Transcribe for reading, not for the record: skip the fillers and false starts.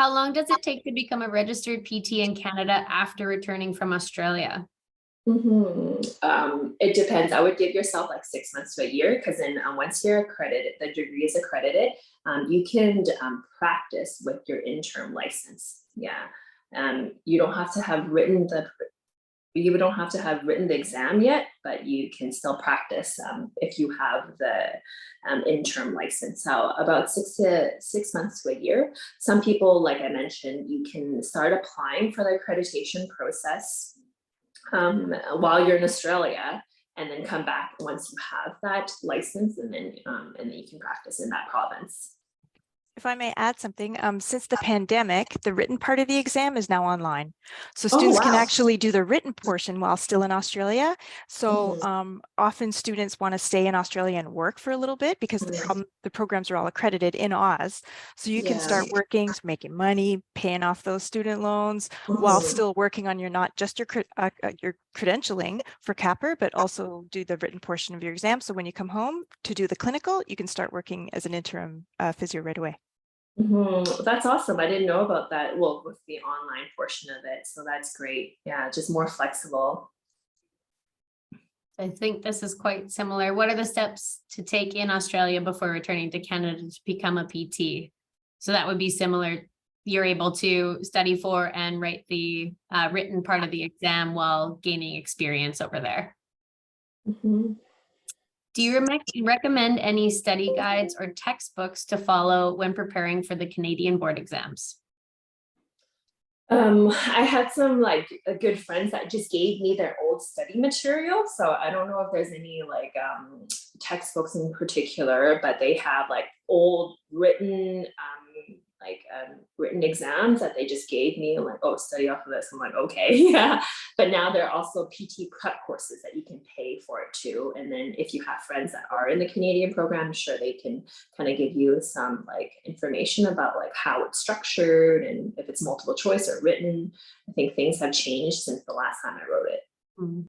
How long does it take to become a registered PT in Canada after returning from Australia? It depends. I would give yourself like 6 months to a year, because then once you're accredited, the degree is accredited, you can practice with your interim license. Yeah. You don't have to have written the exam yet, but you can still practice if you have the interim license. So about 6 months to a year. Some people, like I mentioned, you can start applying for the accreditation process while you're in Australia, and then come back once you have that license, and then you can practice in that province. If I may add something, since the pandemic, the written part of the exam is now online. So Oh, students can wow. actually do the written portion while still in Australia. So often students want to stay in Australia and work for a little bit, because the programs are all accredited in Oz. So you can start working, making money, paying off those student loans while still working on not just your credentialing for CAPR, but also do the written portion of your exam. So when you come home to do the clinical, you can start working as an interim physio right away. That's awesome. I didn't know about that. Well, with the online portion of it. So that's great. Yeah, just more flexible. I think this is quite similar. What are the steps to take in Australia before returning to Canada to become a PT? So that would be similar. You're able to study for and write the written part of the exam while gaining experience over there. Do you recommend any study guides or textbooks to follow when preparing for the Canadian board exams? I had some good friends that just gave me their old study material. So I don't know if there's any textbooks in particular, but they have old written written exams that they just gave me, and oh, study off of this. I'm like, okay, yeah. But now there are also PT prep courses that you can pay for it too. And then if you have friends that are in the Canadian program, I'm sure they can kind of give you some information about how it's structured and if it's multiple choice or written. I think things have changed since the last time I wrote it.